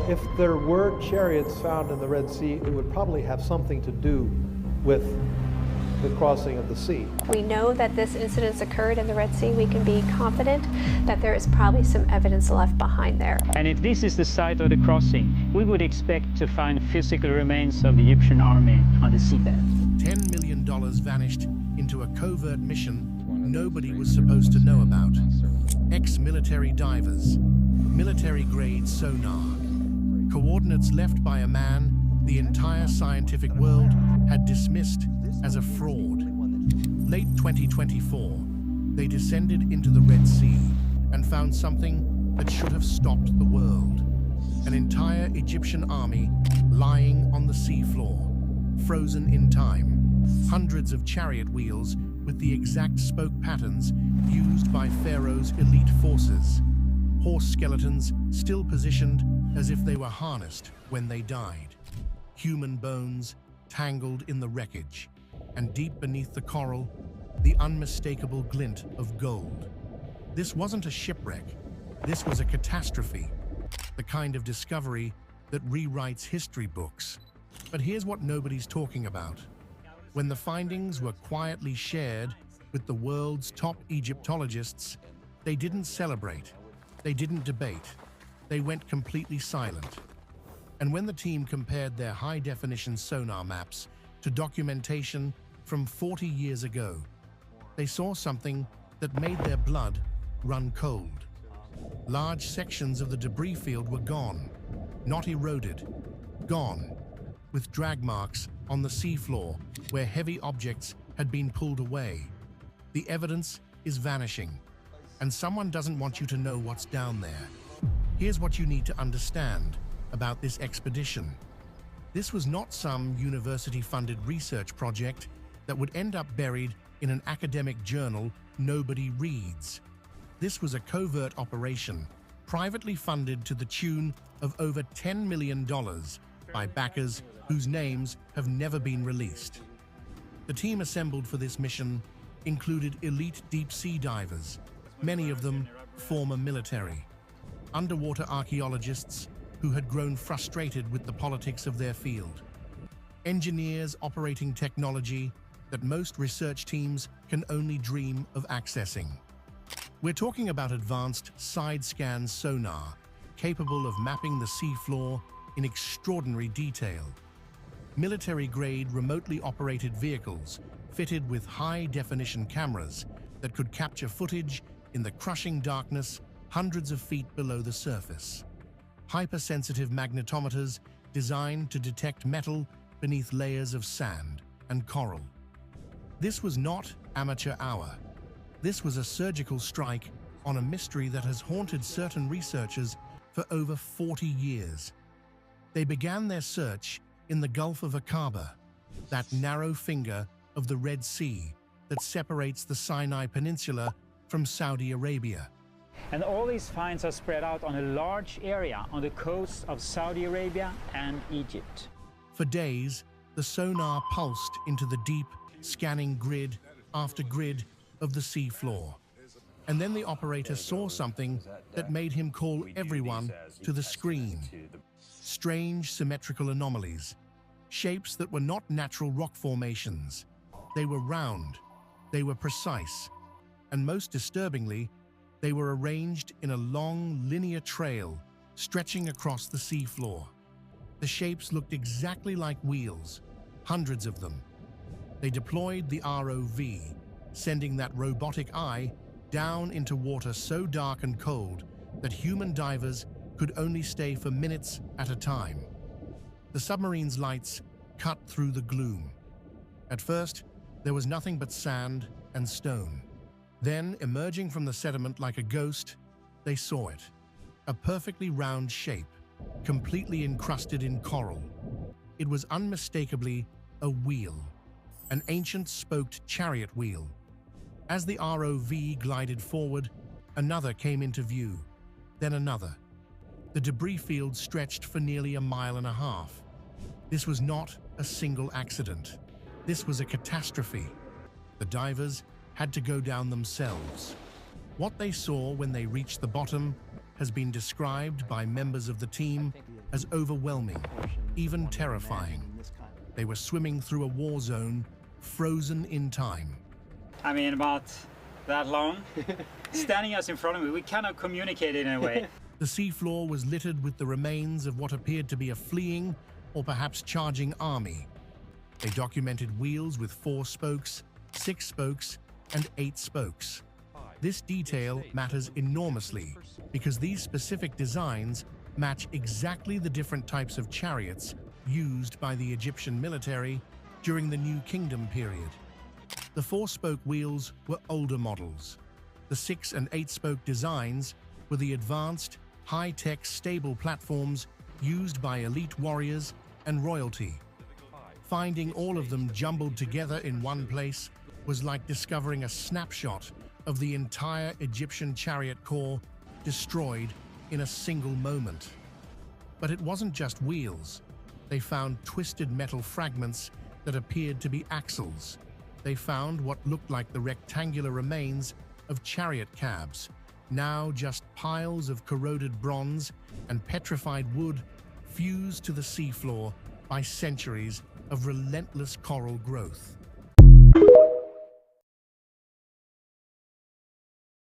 If there were chariots found in the Red Sea, it would probably have something to do with the crossing of the sea. We know that this incident occurred in the Red Sea. We can be confident that there is probably some evidence left behind there. And if this is the site of the crossing, we would expect to find physical remains of the Egyptian army on the seabed. $10 million vanished into a covert mission nobody was supposed to know about. Ex-military divers, military-grade sonar, coordinates left by a man the entire scientific world had dismissed as a fraud. Late 2024, they descended into the Red Sea and found something that should have stopped the world. An entire Egyptian army lying on the seafloor, frozen in time. Hundreds of chariot wheels with the exact spoke patterns used by Pharaoh's elite forces. Horse skeletons still positioned as if they were harnessed when they died. Human bones tangled in the wreckage, and deep beneath the coral, the unmistakable glint of gold. This wasn't a shipwreck. This was a catastrophe, the kind of discovery that rewrites history books. But here's what nobody's talking about. When the findings were quietly shared with the world's top Egyptologists, they didn't celebrate, they didn't debate, they went completely silent. And when the team compared their high-definition sonar maps to documentation from 40 years ago, they saw something that made their blood run cold. Large sections of the debris field were gone, not eroded, gone, with drag marks on the seafloor where heavy objects had been pulled away. The evidence is vanishing, and someone doesn't want you to know what's down there. Here's what you need to understand about this expedition. This was not some university-funded research project that would end up buried in an academic journal nobody reads. This was a covert operation, privately funded to the tune of over $10 million by backers whose names have never been released. The team assembled for this mission included elite deep-sea divers, many of them former military, underwater archaeologists who had grown frustrated with the politics of their field, engineers operating technology that most research teams can only dream of accessing. We're talking about advanced side-scan sonar, capable of mapping the seafloor in extraordinary detail. Military-grade remotely operated vehicles fitted with high-definition cameras that could capture footage in the crushing darkness hundreds of feet below the surface. Hypersensitive magnetometers designed to detect metal beneath layers of sand and coral. This was not amateur hour. This was a surgical strike on a mystery that has haunted certain researchers for over 40 years. They began their search in the Gulf of Aqaba, that narrow finger of the Red Sea that separates the Sinai Peninsula from Saudi Arabia. And all these finds are spread out on a large area on the coasts of Saudi Arabia and Egypt. For days, the sonar pulsed into the deep, scanning grid after grid of the seafloor. And then the operator saw something that made him call everyone to the screen. Strange symmetrical anomalies, shapes that were not natural rock formations. They were round, they were precise, and most disturbingly, they were arranged in a long, linear trail stretching across the seafloor. The shapes looked exactly like wheels, hundreds of them. They deployed the ROV, sending that robotic eye down into water so dark and cold that human divers could only stay for minutes at a time. The submarine's lights cut through the gloom. At first, there was nothing but sand and stone. Then, emerging from the sediment like a ghost, they saw it. A perfectly round shape, completely encrusted in coral. It was unmistakably a wheel, an ancient spoked chariot wheel. As the ROV glided forward, another came into view, then another. The debris field stretched for nearly a mile and a half. This was not a single accident. This was a catastrophe. The divers had to go down themselves. What they saw when they reached the bottom has been described by members of the team as overwhelming, even terrifying. They were swimming through a war zone, frozen in time. I mean, about that long. Standing us in front of me, we cannot communicate in a way. The seafloor was littered with the remains of what appeared to be a fleeing or perhaps charging army. They documented wheels with 4 spokes, 6 spokes, and 8 spokes. This detail matters enormously because these specific designs match exactly the different types of chariots used by the Egyptian military during the New Kingdom period. The 4-spoke wheels were older models. The 6- and 8-spoke designs were the advanced, high-tech stable platforms used by elite warriors and royalty. Finding all of them jumbled together in one place was like discovering a snapshot of the entire Egyptian chariot corps destroyed in a single moment. But it wasn't just wheels. They found twisted metal fragments that appeared to be axles. They found what looked like the rectangular remains of chariot cabs, now just piles of corroded bronze and petrified wood fused to the seafloor by centuries of relentless coral growth.